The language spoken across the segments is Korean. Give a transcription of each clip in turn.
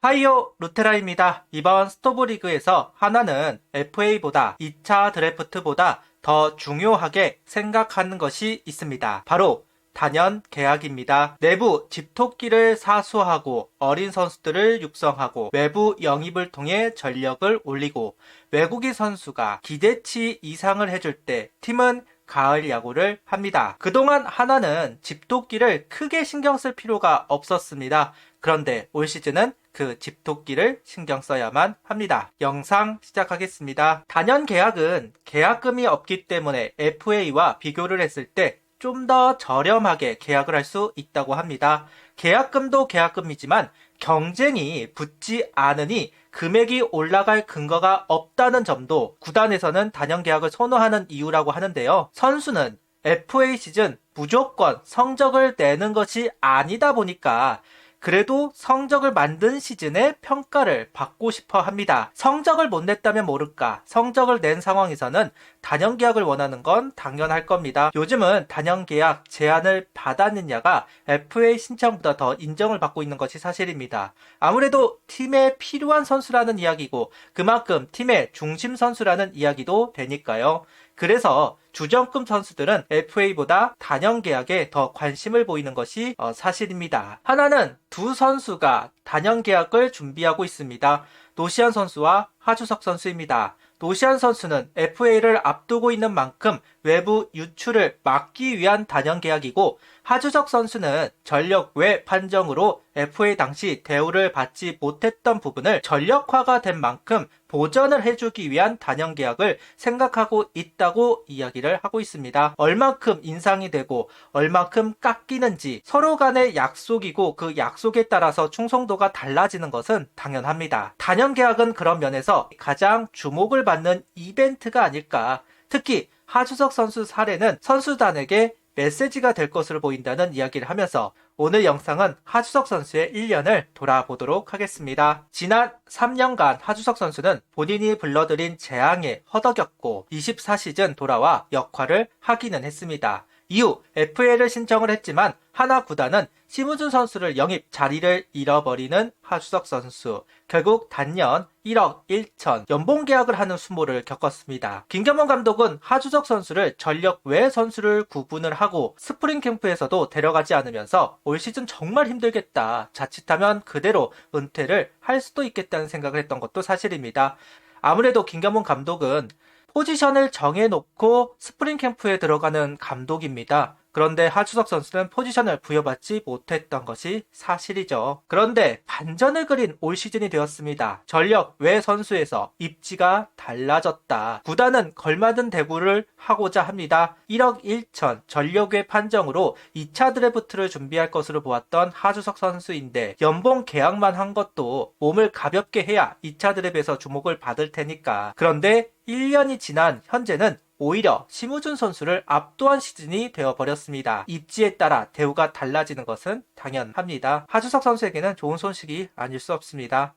하이오 루테라입니다. 이번 스토브리그에서 하나는 FA보다 2차 드래프트보다 더 중요하게 생각하는 것이 있습니다. 바로 단연 계약입니다. 내부 집토끼를 사수하고 어린 선수들을 육성하고 외부 영입을 통해 전력을 올리고 외국인 선수가 기대치 이상을 해줄 때 팀은 가을 야구를 합니다. 그동안 하나는 집토끼를 크게 신경 쓸 필요가 없었습니다. 그런데 올 시즌은 그 집토끼를 신경 써야만 합니다. 영상 시작하겠습니다. 단연 계약은 계약금이 없기 때문에 FA와 비교를 했을 때 좀 더 저렴하게 계약을 할 수 있다고 합니다. 계약금도 계약금이지만 경쟁이 붙지 않으니 금액이 올라갈 근거가 없다는 점도 구단에서는 단연 계약을 선호하는 이유라고 하는데요. 선수는 FA 시즌 무조건 성적을 내는 것이 아니다 보니까 그래도 성적을 만든 시즌에 평가를 받고 싶어 합니다. 성적을 못 냈다면 모를까, 성적을 낸 상황에서는 단연 계약을 원하는 건 당연할 겁니다. 요즘은 단연 계약 제안을 받았느냐가 FA 신청보다 더 인정을 받고 있는 것이 사실입니다. 아무래도 팀에 필요한 선수라는 이야기고 그만큼 팀의 중심 선수라는 이야기도 되니까요. 그래서 주전급 선수들은 FA보다 단연 계약에 더 관심을 보이는 것이 사실입니다. 하나는 두 선수가 단연 계약을 준비하고 있습니다. 노시안 선수와 하주석 선수입니다. 노시안 선수는 FA를 앞두고 있는 만큼 외부 유출을 막기 위한 단연 계약이고 하주석 선수는 전력 외 판정으로 FA 당시 대우를 받지 못했던 부분을 전력화가 된 만큼 보전을 해주기 위한 단연 계약을 생각하고 있다고 이야기를 하고 있습니다. 얼만큼 인상이 되고 얼만큼 깎이는지 서로 간의 약속이고 그 약속에 따라서 충성도가 달라지는 것은 당연합니다. 단연 계약은 그런 면에서 가장 주목을 받는 이벤트가 아닐까. 특히 하주석 선수 사례는 선수단에게 메시지가 될 것으로 보인다는 이야기를 하면서 오늘 영상은 하주석 선수의 1년을 돌아보도록 하겠습니다. 지난 3년간 하주석 선수는 본인이 불러들인 재앙에 허덕였고 24시즌 돌아와 역할을 하기는 했습니다. 이후 FA를 신청을 했지만 하나 구단은 심우준 선수를 영입 자리를 잃어버리는 하주석 선수. 결국 단연 1억 1천 연봉 계약을 하는 수모를 겪었습니다. 김경문 감독은 하주석 선수를 전력 외 선수를 구분을 하고 스프링 캠프에서도 데려가지 않으면서 올 시즌 정말 힘들겠다. 자칫하면 그대로 은퇴를 할 수도 있겠다는 생각을 했던 것도 사실입니다. 아무래도 김경문 감독은 포지션을 정해놓고 스프링 캠프에 들어가는 감독입니다. 그런데 하주석 선수는 포지션을 부여받지 못했던 것이 사실이죠. 그런데 반전을 그린 올 시즌이 되었습니다. 전력 외 선수에서 입지가 달라졌다. 구단은 걸맞은 대구를 하고자 합니다. 1억 1천 전력 외 판정으로 2차 드래프트를 준비할 것으로 보았던 하주석 선수인데 연봉 계약만 한 것도 몸을 가볍게 해야 2차 드래프트에서 주목을 받을 테니까. 그런데 1년이 지난 현재는 오히려 심우준 선수를 압도한 시즌이 되어버렸습니다. 입지에 따라 대우가 달라지는 것은 당연합니다. 하주석 선수에게는 좋은 소식이 아닐 수 없습니다.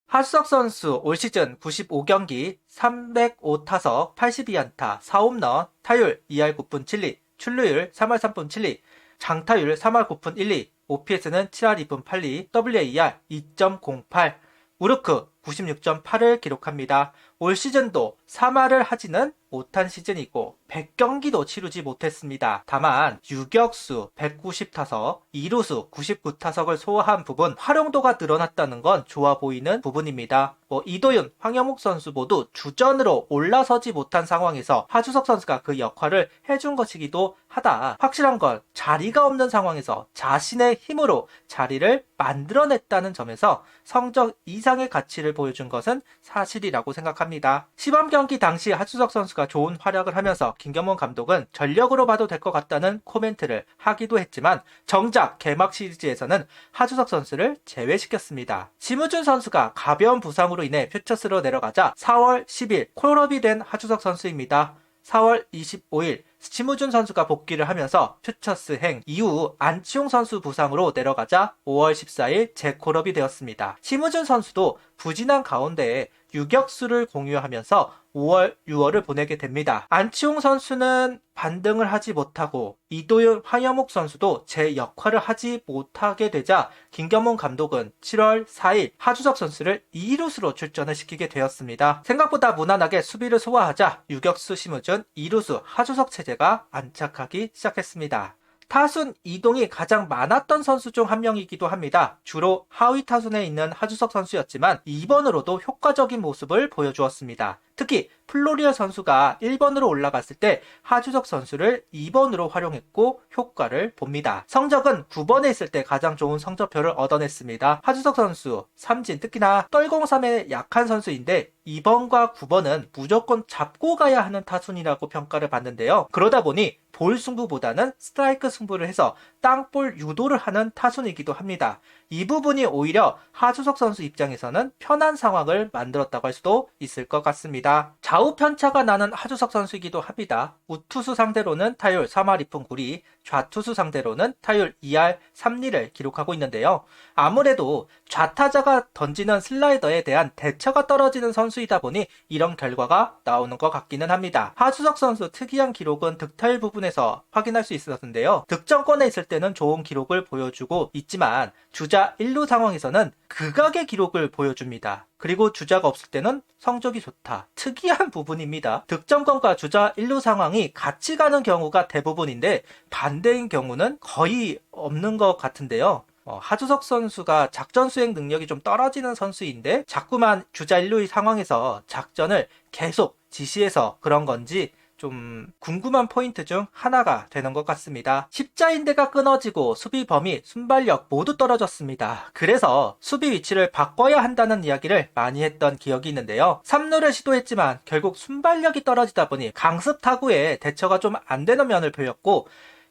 하주석 선수 올 시즌 95경기 305타석 82안타 4홈런 타율 2할 9푼 7리 출루율 3할 3푼 7리 장타율 3할 9푼 1리 OPS는 7할 2푼 8리 WAR 2.08 우르크 96.8을 기록합니다. 올 시즌도 3할을 하지는 못한 시즌이고 100경기도 치르지 못했습니다. 다만 유격수 190타석, 2루수 99타석을 소화한 부분 활용도가 늘어났다는 건 좋아 보이는 부분입니다. 이도윤, 황영욱 선수 모두 주전으로 올라서지 못한 상황에서 하주석 선수가 그 역할을 해준 것이기도 하다. 확실한 건 자리가 없는 상황에서 자신의 힘으로 자리를 만들어냈다는 점에서 성적 이상의 가치를 보여준 것은 사실이라고 생각합니다. 시범경기 당시 하주석 선수가 좋은 활약을 하면서 김경문 감독은 전력으로 봐도 될 것 같다는 코멘트를 하기도 했지만 정작 개막 시리즈에서는 하주석 선수를 제외시켰습니다. 심우준 선수가 가벼운 부상으로 인해 퓨처스로 내려가자 4월 10일 콜업이 된 하주석 선수입니다. 4월 25일 심우준 선수가 복귀를 하면서 퓨처스행 이후 안치홍 선수 부상으로 내려가자 5월 14일 재콜업이 되었습니다. 심우준 선수도 부진한 가운데에 유격수를 공유하면서 5월, 6월을 보내게 됩니다. 안치홍 선수는 반등을 하지 못하고 이도윤, 황여목 선수도 제 역할을 하지 못하게 되자 김경문 감독은 7월 4일 하주석 선수를 2루수로 출전을 시키게 되었습니다. 생각보다 무난하게 수비를 소화하자 유격수 심우준, 2루수 하주석 체제가 안착하기 시작했습니다. 타순 이동이 가장 많았던 선수 중 한 명이기도 합니다. 주로 하위 타순에 있는 하주석 선수였지만 2번으로도 효과적인 모습을 보여주었습니다. 특히 플로리어 선수가 1번으로 올라갔을 때 하주석 선수를 2번으로 활용했고 효과를 봅니다. 성적은 9번에 있을 때 가장 좋은 성적표를 얻어냈습니다. 하주석 선수, 삼진, 특히나 떨공삼에 약한 선수인데 2번과 9번은 무조건 잡고 가야 하는 타순이라고 평가를 받는데요. 그러다 보니 볼 승부보다는 스트라이크 승부를 해서 땅볼 유도를 하는 타순이기도 합니다. 이 부분이 오히려 하주석 선수 입장에서는 편한 상황을 만들었다고 할 수도 있을 것 같습니다. 좌우 편차가 나는 하주석 선수이기도 합니다. 우투수 상대로는 타율 3할 2푼 9리, 좌투수 상대로는 타율 2할 3리를 기록하고 있는데요. 아무래도 좌타자가 던지는 슬라이더에 대한 대처가 떨어지는 선수이다 보니 이런 결과가 나오는 것 같기는 합니다. 하주석 선수 특이한 기록은 득타율 부분에서 확인할 수 있었는데요. 득점권에 있을 때는 좋은 기록을 보여주고 있지만 주자 1루 상황에서는 극악의 기록을 보여줍니다. 그리고 주자가 없을 때는 성적이 좋다. 특이한 부분입니다. 득점권과 주자 1루 상황이 같이 가는 경우가 대부분인데 반대인 경우는 거의 없는 것 같은데요. 하주석 선수가 작전 수행 능력이 좀 떨어지는 선수인데 자꾸만 주자 1루의 상황에서 작전을 계속 지시해서 그런 건지 좀 궁금한 포인트 중 하나가 되는 것 같습니다. 십자인대가 끊어지고 수비 범위, 순발력 모두 떨어졌습니다. 그래서 수비 위치를 바꿔야 한다는 이야기를 많이 했던 기억이 있는데요. 3루를 시도했지만 결국 순발력이 떨어지다 보니 강습 타구에 대처가 좀 안 되는 면을 보였고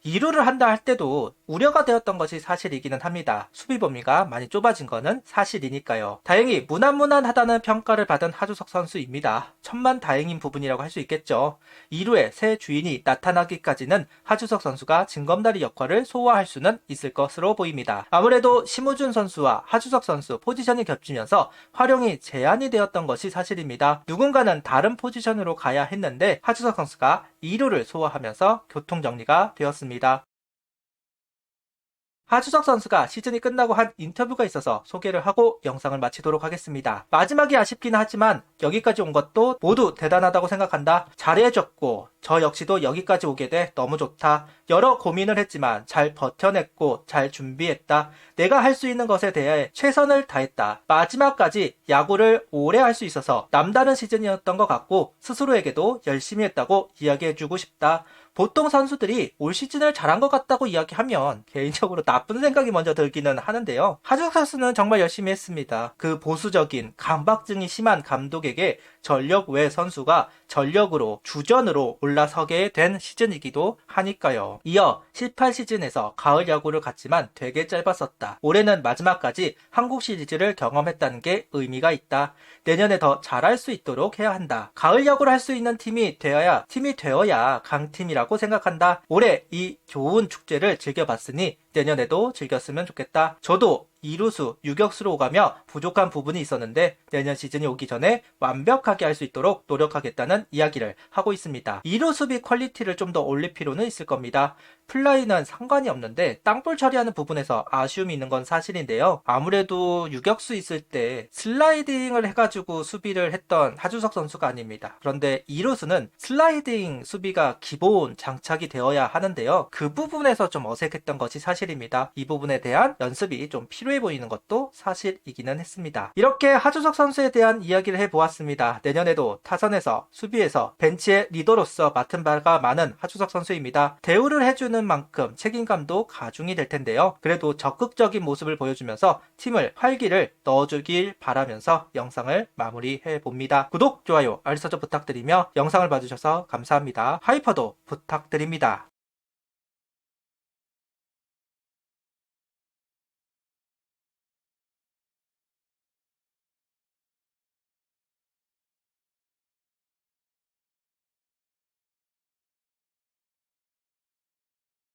2루를 한다 할 때도 우려가 되었던 것이 사실이기는 합니다. 수비 범위가 많이 좁아진 것은 사실이니까요. 다행히 무난무난하다는 평가를 받은 하주석 선수입니다. 천만다행인 부분이라고 할 수 있겠죠. 2루에 새 주인이 나타나기까지는 하주석 선수가 징검다리 역할을 소화할 수는 있을 것으로 보입니다. 아무래도 심우준 선수와 하주석 선수 포지션이 겹치면서 활용이 제한이 되었던 것이 사실입니다. 누군가는 다른 포지션으로 가야 했는데 하주석 선수가 2루를 소화하면서 교통정리가 되었습니다. 하주석 선수가 시즌이 끝나고 한 인터뷰가 있어서 소개를 하고 영상을 마치도록 하겠습니다. 마지막이 아쉽긴 하지만 여기까지 온 것도 모두 대단하다고 생각한다. 잘해줬고 저 역시도 여기까지 오게 돼 너무 좋다. 여러 고민을 했지만 잘 버텨냈고 잘 준비했다. 내가 할 수 있는 것에 대해 최선을 다했다. 마지막까지 야구를 오래 할 수 있어서 남다른 시즌이었던 것 같고 스스로에게도 열심히 했다고 이야기해주고 싶다. 보통 선수들이 올 시즌을 잘한 것 같다고 이야기하면 개인적으로 나쁜 생각이 먼저 들기는 하는데요. 하주석 선수는 정말 열심히 했습니다. 그 보수적인 강박증이 심한 감독에게 전력 외 선수가 전력으로 주전으로 올라서게 된 시즌이기도 하니까요. 이어 18시즌에서 가을 야구를 갔지만 되게 짧았었다. 올해는 마지막까지 한국 시리즈를 경험했다는 게 의미가 있다. 내년에 더 잘할 수 있도록 해야 한다. 가을 야구를 할 수 있는 팀이 되어야 강팀이라고 생각한다. 올해 이 좋은 축제를 즐겨봤으니 내년에도 즐겼으면 좋겠다. 저도 2루수, 유격수로 오가며 부족한 부분이 있었는데 내년 시즌이 오기 전에 완벽하게 할 수 있도록 노력하겠다는 이야기를 하고 있습니다. 2루 수비 퀄리티를 좀 더 올릴 필요는 있을 겁니다. 플라이는 상관이 없는데 땅볼 처리하는 부분에서 아쉬움이 있는 건 사실인데요. 아무래도 유격수 있을 때 슬라이딩을 해가지고 수비를 했던 하주석 선수가 아닙니다. 그런데 2루수는 슬라이딩 수비가 기본 장착이 되어야 하는데요. 그 부분에서 좀 어색했던 것이 사실입니다. 이 부분에 대한 연습이 좀 필요해 보이는 것도 사실이기는 했습니다. 이렇게 하주석 선수에 대한 이야기를 해보았습니다. 내년에도 타선에서 수비에서 벤치의 리더로서 맡은 바가 많은 하주석 선수입니다. 대우를 해주는 만큼 책임감도 가중이 될 텐데요. 그래도 적극적인 모습을 보여주면서 팀을 활기를 넣어주길 바라면서 영상을 마무리해 봅니다. 구독, 좋아요, 알림 설정 부탁드리며 영상을 봐주셔서 감사합니다. 하이퍼도 부탁드립니다.